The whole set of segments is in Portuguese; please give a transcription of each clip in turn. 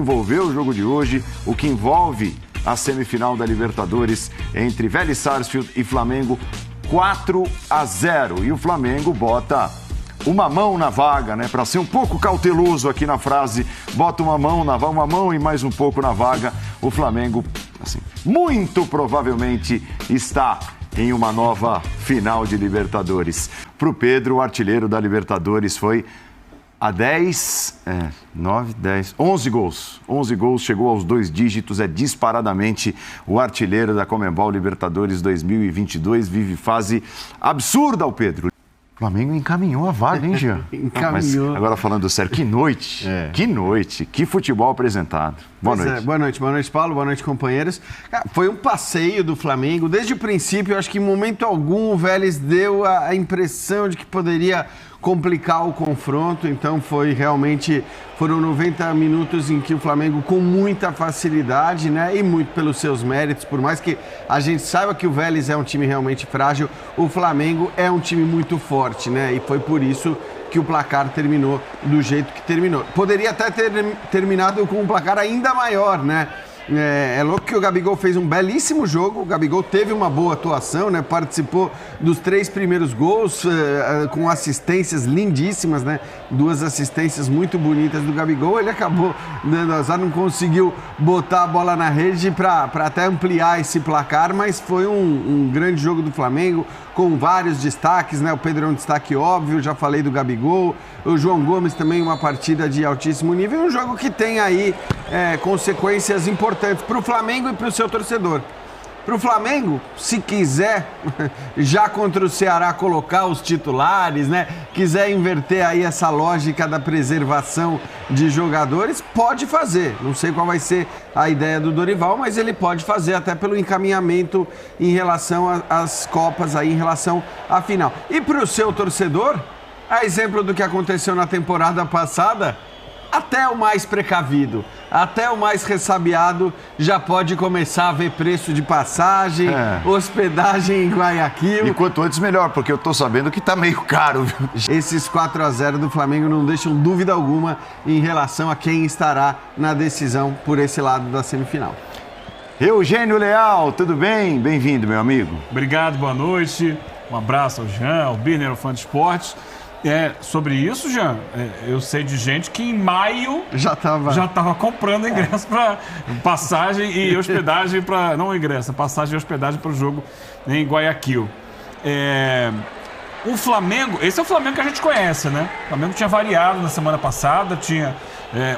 Envolveu o jogo de hoje, o que envolve a semifinal da Libertadores entre Vélez Sarsfield e Flamengo, 4-0. E o Flamengo bota uma mão na vaga, né? Para ser um pouco cauteloso aqui na frase, bota uma mão e mais um pouco na vaga. O Flamengo, assim, muito provavelmente está em uma nova final de Libertadores. Para o Pedro, o artilheiro da Libertadores foi a 11 gols. 11 gols, chegou aos 2 dígitos, é disparadamente o artilheiro da Conmebol Libertadores 2022. Vive fase absurda o Pedro. O Flamengo encaminhou a vaga, hein, Jean? Encaminhou. Mas, agora falando sério, que noite, que futebol apresentado. Boa noite. Boa noite, Paulo, boa noite, companheiros. Foi um passeio do Flamengo. Desde o princípio, eu acho que em momento algum o Vélez deu a impressão de que poderia complicar o confronto, então foram 90 minutos em que o Flamengo, com muita facilidade, né, e muito pelos seus méritos, por mais que a gente saiba que o Vélez é um time realmente frágil, o Flamengo é um time muito forte, né, e foi por isso que o placar terminou do jeito que terminou. Poderia até ter terminado com um placar ainda maior, né? É louco que o Gabigol fez um belíssimo jogo, o Gabigol teve uma boa atuação, né? Participou dos 3 primeiros gols com assistências lindíssimas, né? 2 assistências muito bonitas do Gabigol. Ele acabou dando azar, não conseguiu botar a bola na rede para até ampliar esse placar, mas foi um grande jogo do Flamengo, com vários destaques, né? O Pedro é um destaque óbvio, já falei do Gabigol, o João Gomes também, uma partida de altíssimo nível, um jogo que tem aí consequências importantes para o Flamengo e para o seu torcedor. Para o Flamengo, se quiser, já contra o Ceará, colocar os titulares, né? Quiser inverter aí essa lógica da preservação de jogadores, pode fazer. Não sei qual vai ser a ideia do Dorival, mas ele pode fazer até pelo encaminhamento em relação às Copas, aí, em relação à final. E para o seu torcedor, a exemplo do que aconteceu na temporada passada, até o mais precavido, até o mais ressabiado já pode começar a ver preço de passagem, hospedagem em Guayaquil. E quanto antes melhor, porque eu tô sabendo que tá meio caro, viu? Esses 4-0 do Flamengo não deixam dúvida alguma em relação a quem estará na decisão por esse lado da semifinal. Eugênio Leal, tudo bem? Bem-vindo, meu amigo. Obrigado, boa noite. Um abraço ao Jean, ao Birner, ao Fã de Esportes. Sobre isso, Jean, eu sei de gente que em maio já estava comprando ingresso para passagem e hospedagem para... Não ingresso, passagem e hospedagem para o jogo em Guayaquil. O Flamengo, esse é o Flamengo que a gente conhece, né? O Flamengo tinha variado na semana passada, tinha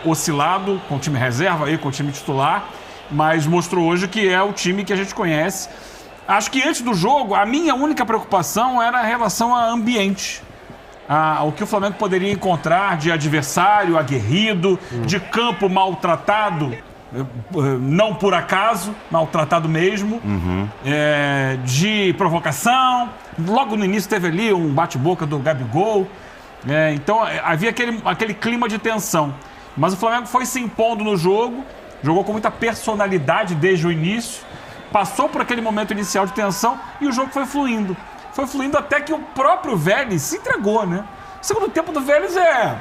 oscilado com o time reserva e com o time titular, mas mostrou hoje que é o time que a gente conhece. Acho que antes do jogo, a minha única preocupação era a relação ao ambiente. O que o Flamengo poderia encontrar de adversário aguerrido, de campo maltratado, não por acaso, maltratado mesmo, de provocação. Logo no início teve ali um bate-boca do Gabigol. Então havia aquele clima de tensão. Mas o Flamengo foi se impondo no jogo, jogou com muita personalidade desde o início, passou por aquele momento inicial de tensão e o jogo foi fluindo. Foi fluindo até que o próprio Vélez se entregou, né? O segundo tempo do Vélez vai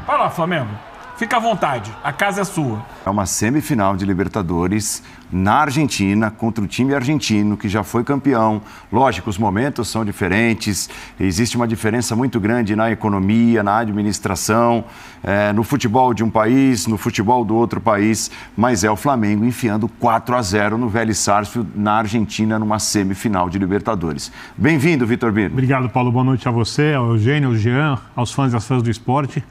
lá, Flamengo. Fica à vontade, a casa é sua. É uma semifinal de Libertadores na Argentina, contra o time argentino, que já foi campeão. Lógico, os momentos são diferentes, existe uma diferença muito grande na economia, na administração, no futebol de um país, no futebol do outro país, mas é o Flamengo enfiando 4-0 no Vélez Sarsfield, na Argentina, numa semifinal de Libertadores. Bem-vindo, Vitor Birner. Obrigado, Paulo. Boa noite a você, ao Eugênio, ao Jean, aos fãs e às fãs do esporte.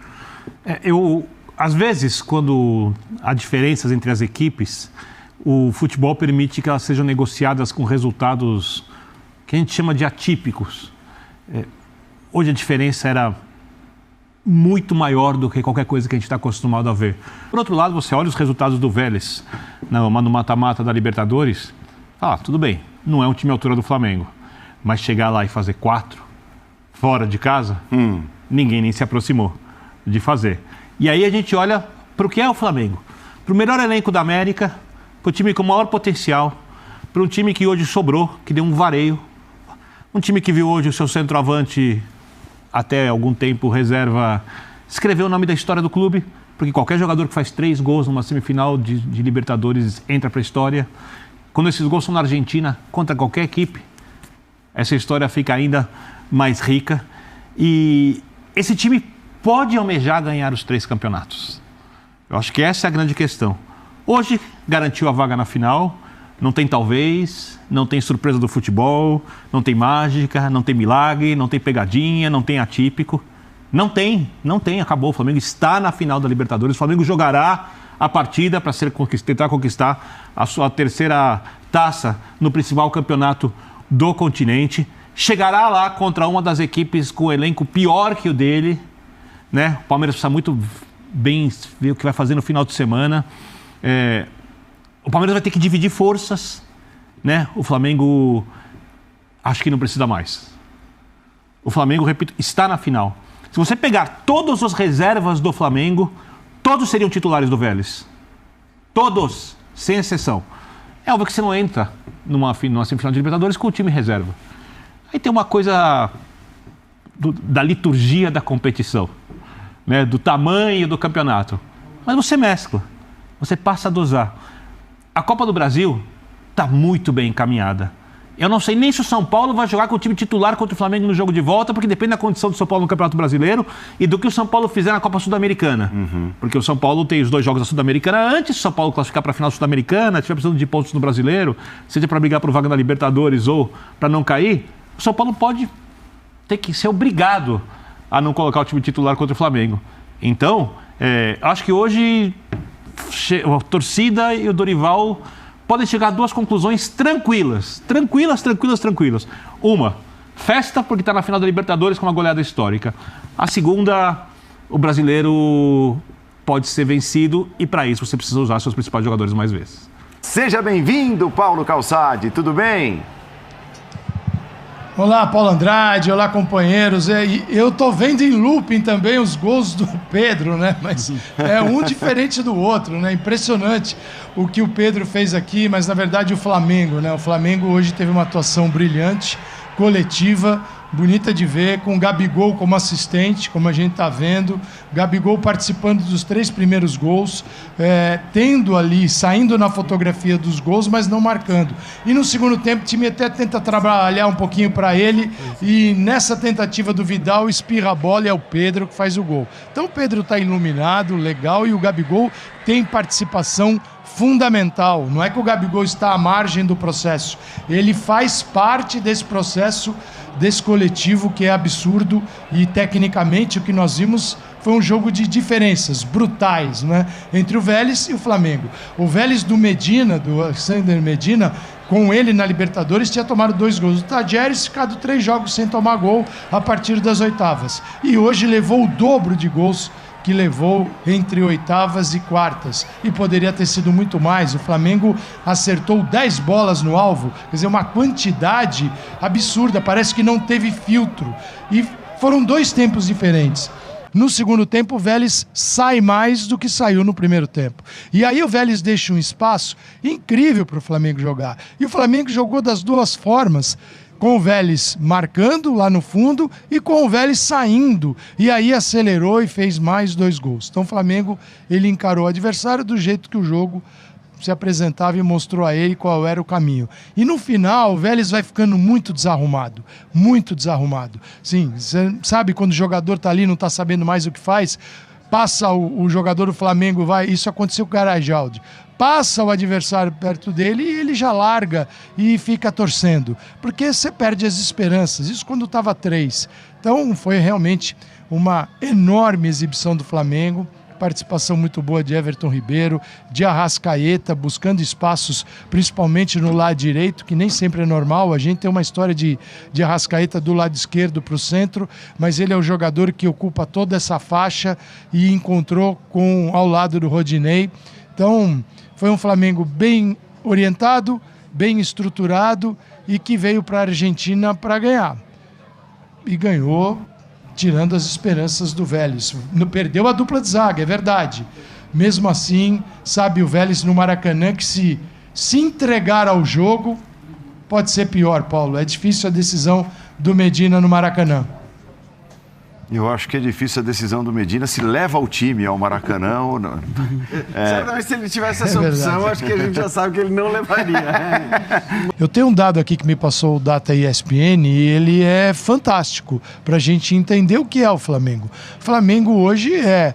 Às vezes, quando há diferenças entre as equipes, o futebol permite que elas sejam negociadas com resultados que a gente chama de atípicos. Hoje a diferença era muito maior do que qualquer coisa que a gente está acostumado a ver. Por outro lado, você olha os resultados do Vélez no mata-mata da Libertadores, tudo bem, não é um time à altura do Flamengo, mas chegar lá e fazer 4 fora de casa, ninguém nem se aproximou de fazer. E aí a gente olha para o que é o Flamengo. Para o melhor elenco da América, para o time com maior potencial, para um time que hoje sobrou, que deu um vareio. Um time que viu hoje o seu centroavante, até algum tempo reserva, escreveu o nome da história do clube, porque qualquer jogador que faz 3 gols numa semifinal de Libertadores entra para a história. Quando esses gols são na Argentina, contra qualquer equipe, essa história fica ainda mais rica. E esse time pode almejar ganhar os 3 campeonatos. Eu acho que essa é a grande questão. Hoje, garantiu a vaga na final. Não tem talvez, não tem surpresa do futebol, não tem mágica, não tem milagre, não tem pegadinha, não tem atípico. Não tem, acabou. O Flamengo está na final da Libertadores. O Flamengo jogará a partida para tentar conquistar a sua 3ª taça no principal campeonato do continente. Chegará lá contra uma das equipes com o elenco pior que o dele, né? O Palmeiras precisa muito bem ver o que vai fazer no final de semana. O Palmeiras vai ter que dividir forças, né? O Flamengo acho que não precisa mais. O Flamengo, repito, está na final. Se você pegar todas as reservas do Flamengo, todos seriam titulares do Vélez. Todos, sem exceção. É óbvio que você não entra numa semifinal de Libertadores com o time reserva. Aí tem uma coisa da liturgia da competição, né? Do tamanho do campeonato. Mas você mescla, você passa a dosar. A Copa do Brasil está muito bem encaminhada. Eu não sei nem se o São Paulo vai jogar com o time titular contra o Flamengo no jogo de volta, porque depende da condição do São Paulo no Campeonato Brasileiro e do que o São Paulo fizer na Copa Sul-Americana. Porque o São Paulo tem os 2 jogos da Sul-Americana. Antes do São Paulo classificar para a final Sul-Americana, estiver precisando de pontos no Brasileiro, seja para brigar por vaga na Libertadores ou para não cair, o São Paulo pode ter que ser obrigado a não colocar o time titular contra o Flamengo. Então, acho que hoje a torcida e o Dorival podem chegar a 2 conclusões tranquilas. Uma, festa porque está na final da Libertadores com uma goleada histórica. A segunda, o brasileiro pode ser vencido e para isso você precisa usar seus principais jogadores mais vezes. Seja bem-vindo, Paulo Calçade, tudo bem? Olá, Paulo Andrade, olá, companheiros. Eu tô vendo em looping também os gols do Pedro, né? Mas é um diferente do outro, né? Impressionante o que o Pedro fez aqui, mas na verdade o Flamengo, né? O Flamengo hoje teve uma atuação brilhante, coletiva, bonita de ver, com o Gabigol como assistente, como a gente está vendo. Gabigol participando dos 3 primeiros gols, tendo ali, saindo na fotografia dos gols, mas não marcando. E no segundo tempo o time até tenta trabalhar um pouquinho para ele, e nessa tentativa do Vidal espirra a bola e é o Pedro que faz o gol. Então o Pedro está iluminado, legal, e o Gabigol tem participação fundamental. Não é que o Gabigol está à margem do processo, ele faz parte desse processo, desse coletivo que é absurdo, e tecnicamente o que nós vimos foi um jogo de diferenças brutais, né? Entre o Vélez e o Flamengo. O Vélez do Medina, do Alexander Medina, com ele na Libertadores, tinha tomado 2 gols. O Tadjeres ficado 3 jogos sem tomar gol a partir das oitavas. E hoje levou o dobro de gols que levou entre oitavas e quartas, e poderia ter sido muito mais. O Flamengo acertou 10 bolas no alvo, quer dizer, uma quantidade absurda, parece que não teve filtro, e foram 2 tempos diferentes. No segundo tempo o Vélez sai mais do que saiu no primeiro tempo, e aí o Vélez deixa um espaço incrível para o Flamengo jogar, e o Flamengo jogou das 2 formas, com o Vélez marcando lá no fundo e com o Vélez saindo. E aí acelerou e fez mais 2 gols. Então o Flamengo, ele encarou o adversário do jeito que o jogo se apresentava e mostrou a ele qual era o caminho. E no final o Vélez vai ficando muito desarrumado. Muito desarrumado. Sim, você sabe quando o jogador está ali, não está sabendo mais o que faz? Passa o jogador do Flamengo, isso aconteceu com o Garajaldi. Passa o adversário perto dele e ele já larga e fica torcendo, porque você perde as esperanças. Isso quando estava 3. Então foi realmente uma enorme exibição do Flamengo, participação muito boa de Everton Ribeiro, de Arrascaeta, buscando espaços, principalmente no lado direito, que nem sempre é normal. A gente tem uma história de Arrascaeta do lado esquerdo para o centro, mas ele é o jogador que ocupa toda essa faixa e encontrou ao lado do Rodinei. Então foi um Flamengo bem orientado, bem estruturado e que veio para a Argentina para ganhar. E ganhou, tirando as esperanças do Vélez. Não perdeu a dupla de zaga, é verdade. Mesmo assim, sabe o Vélez no Maracanã que se entregar ao jogo, pode ser pior, Paulo. É difícil a decisão do Medina no Maracanã. Eu acho que é difícil a decisão do Medina se leva o time ao Maracanã ou não. Certamente se ele tivesse essa opção, acho que a gente já sabe que ele não levaria. Eu tenho um dado aqui que me passou o Data ESPN e ele é fantástico para a gente entender o que é o Flamengo. O Flamengo hoje é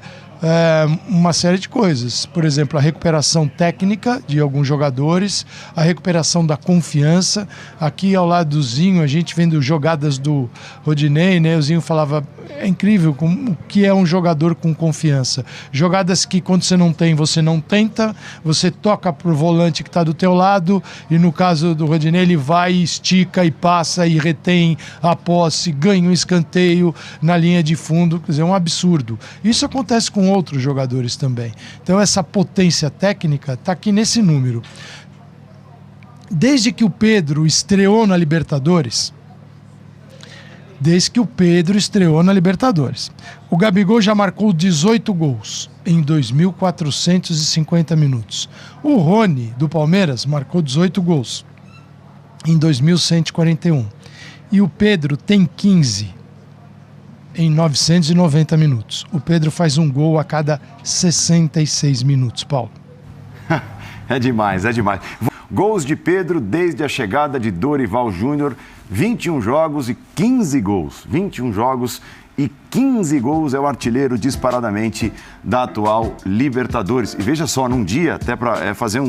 uma série de coisas. Por exemplo, a recuperação técnica de alguns jogadores, a recuperação da confiança. Aqui ao lado do Zinho, a gente vendo jogadas do Rodinei, né? O Zinho falava, é incrível o que é um jogador com confiança. Jogadas que quando você não tem, você não tenta, você toca pro volante que está do teu lado, e no caso do Rodinei, ele vai, estica e passa e retém a posse, ganha um escanteio na linha de fundo. Quer dizer, é um absurdo. Isso acontece com outros jogadores também. Então essa potência técnica está aqui nesse número. Desde que o Pedro estreou na Libertadores, o Gabigol já marcou 18 gols em 2.450 minutos. O Rony, do Palmeiras, marcou 18 gols em 2.141. E o Pedro tem 15 em 990 minutos. O Pedro faz um gol a cada 66 minutos, Paulo. É demais, é demais. Gols de Pedro desde a chegada de Dorival Júnior, 21 jogos e 15 gols. 21 jogos e 15 gols, é o artilheiro disparadamente da atual Libertadores. E veja só, num dia, até para fazer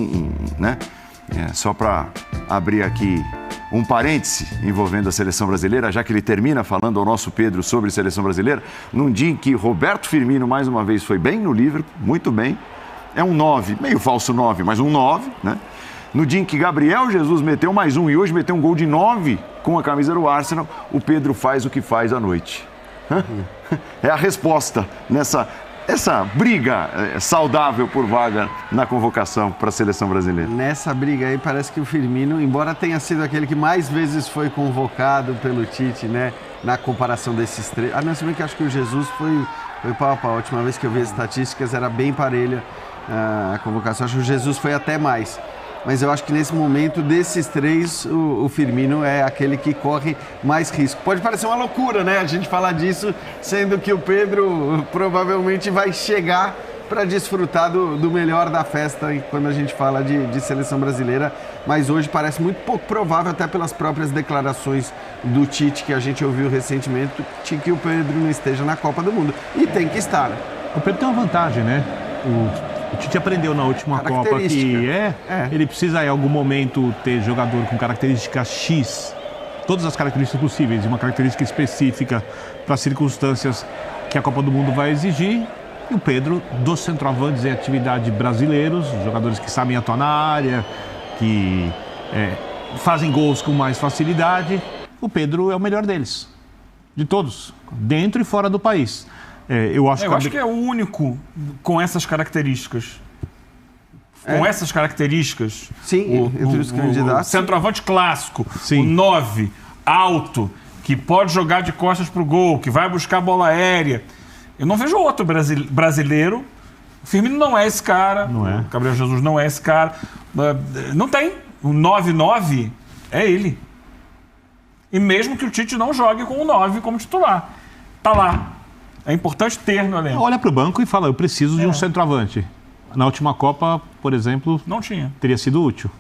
só para abrir aqui um parêntese envolvendo a seleção brasileira, já que ele termina falando ao nosso Pedro sobre seleção brasileira, num dia em que Roberto Firmino, mais uma vez, foi bem no Liverpool, muito bem, é um 9, meio falso 9, mas um 9, né? No dia em que Gabriel Jesus meteu mais um e hoje meteu um gol de 9 com a camisa do Arsenal, o Pedro faz o que faz à noite. É a resposta essa briga saudável por vaga na convocação para a seleção brasileira. Nessa briga aí parece que o Firmino, embora tenha sido aquele que mais vezes foi convocado pelo Tite, né, na comparação desses três. Não, se bem que acho que o Jesus foi pau a pau. A última vez que eu vi as estatísticas era bem parelha a convocação. Acho que o Jesus foi até mais. Mas eu acho que nesse momento, desses três, o Firmino é aquele que corre mais risco. Pode parecer uma loucura, né, a gente falar disso, sendo que o Pedro provavelmente vai chegar para desfrutar do melhor da festa quando a gente fala de seleção brasileira. Mas hoje parece muito pouco provável, até pelas próprias declarações do Tite, que a gente ouviu recentemente, de que o Pedro não esteja na Copa do Mundo. E tem que estar. O Pedro tem uma vantagem, né? O Tite aprendeu na última Copa que ele precisa em algum momento ter jogador com características X, todas as características possíveis, e uma característica específica para as circunstâncias que a Copa do Mundo vai exigir. E o Pedro, dos centroavantes em atividade brasileiros, jogadores que sabem atuar na área, que fazem gols com mais facilidade, o Pedro é o melhor deles, de todos, dentro e fora do país. Eu acho que é o único com essas características. Com essas características. Sim, entre os candidatos. O centroavante clássico, sim. O 9, alto, que pode jogar de costas para o gol, que vai buscar a bola aérea. Eu não vejo outro brasileiro. O Firmino não é esse cara. Não é. O Gabriel Jesus não é esse cara. Não tem. O 9-9 é ele. E mesmo que o Tite não jogue com o 9 como titular. Tá lá. É importante ter no elenco. Olha para o banco e fala, eu preciso de um centroavante. Na última Copa, por exemplo, não tinha. Teria sido útil.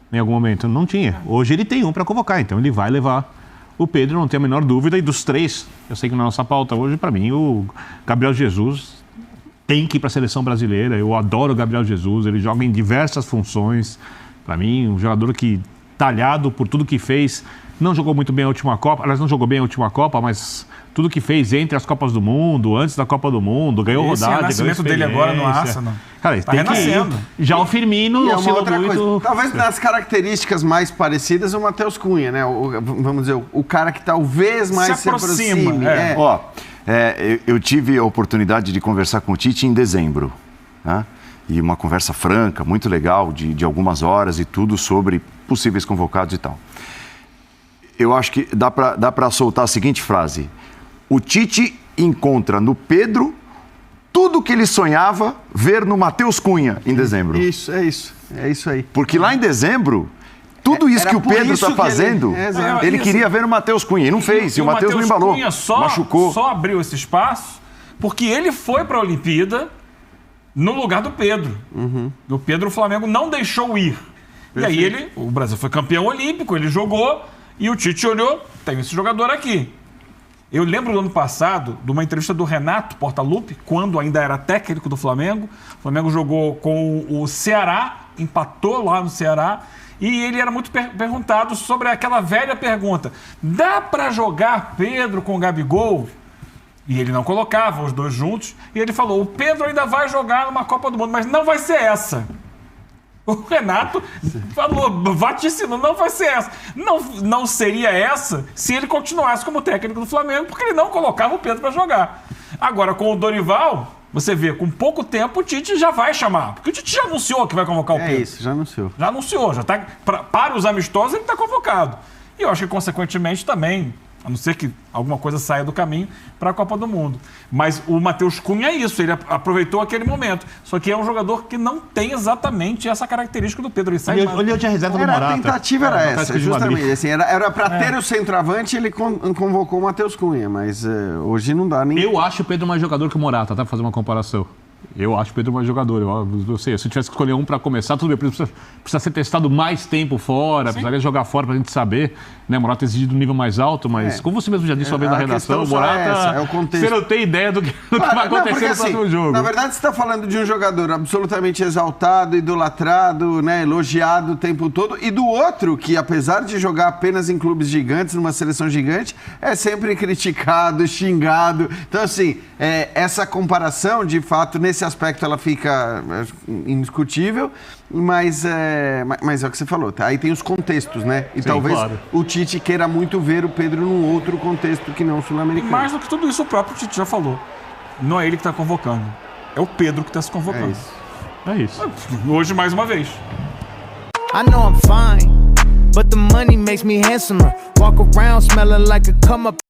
Em algum momento não tinha. Hoje ele tem um para convocar, então ele vai levar o Pedro, não tem a menor dúvida. E dos três, eu sei que na nossa pauta hoje, para mim, o Gabriel Jesus tem que ir para a seleção brasileira. Eu adoro o Gabriel Jesus, ele joga em diversas funções. Para mim, um jogador que, talhado por tudo que fez, não jogou muito bem a última Copa. Aliás, não jogou bem a última Copa, mas tudo que fez entre as Copas do Mundo, antes da Copa do Mundo, ganhou rodada. O renascimento dele agora no Arsenal. Cara, tá renascendo. Já o Firmino oscila muito. Coisa. Talvez das características mais parecidas, o Matheus Cunha, né? Vamos dizer, o cara que talvez mais se aproxime. Eu tive a oportunidade de conversar com o Tite em dezembro, né? E uma conversa franca, muito legal, de algumas horas e tudo sobre possíveis convocados e tal. Eu acho que dá para soltar a seguinte frase: o Tite encontra no Pedro tudo que ele sonhava ver no Matheus Cunha em dezembro. Isso, é isso aí. Porque lá em dezembro tudo isso Era que o por Pedro isso está que fazendo, exato. ele queria ver o Matheus Cunha e não fez. E o Matheus não embalou, Cunha machucou. só abriu esse espaço porque ele foi para a Olimpíada no lugar do Pedro. Do Pedro, o Flamengo não deixou ir. Perfeito. E aí o Brasil foi campeão olímpico, ele jogou e o Tite olhou, tem esse jogador aqui. Eu lembro do ano passado, de uma entrevista do Renato Portaluppi, quando ainda era técnico do Flamengo. O Flamengo jogou com o Ceará, empatou lá no Ceará, e ele era muito perguntado sobre aquela velha pergunta: dá para jogar Pedro com o Gabigol? E ele não colocava os dois juntos, e ele falou: o Pedro ainda vai jogar numa Copa do Mundo, mas não vai ser essa. O Renato falou, vaticinou, não vai ser essa. Não seria essa se ele continuasse como técnico do Flamengo, porque ele não colocava o Pedro para jogar. Agora, com o Dorival, você vê, com pouco tempo o Tite já vai chamar. Porque o Tite já anunciou que vai convocar o Pedro. É isso, já anunciou. Já anunciou, já tá, para os amistosos ele está convocado. E eu acho que, consequentemente, também, a não ser que alguma coisa saia do caminho, para a Copa do Mundo. Mas o Matheus Cunha é isso, ele aproveitou aquele momento. Só que é um jogador que não tem exatamente essa característica do Pedro. Ele sai Ele tinha reserva do Morata. A tentativa era essa, justamente. Assim, era para ter o centroavante, ele convocou o Matheus Cunha, mas hoje não dá nem... Eu acho o Pedro mais jogador que o Morata, tá? Pra fazer uma comparação. Eu acho o Pedro mais jogador. Eu sei, se eu tivesse que escolher um para começar, tudo bem, precisa ser testado mais tempo fora, precisaria jogar fora pra gente saber, né? O Morata exigido um nível mais alto, mas como você mesmo já disse uma vez na redação, o Morata, é o contexto. você não tem ideia do que vai acontecer no próximo jogo. Na verdade, você está falando de um jogador absolutamente exaltado, idolatrado, né, elogiado o tempo todo, e do outro que, apesar de jogar apenas em clubes gigantes, numa seleção gigante, é sempre criticado, xingado. Então, assim, essa comparação, de fato, nesse aspecto ela fica indiscutível, mas é o que você falou, tá? Aí tem os contextos, né? E sim, talvez claro. O Tite queira muito ver o Pedro num outro contexto que não E sul-americano. mais do que tudo isso, o próprio Tite já falou. Não é ele que está convocando, é o Pedro que está se convocando. É isso. Hoje, mais uma vez. I know I'm fine, but the money makes me handsomer. Walk around smelling like a come up.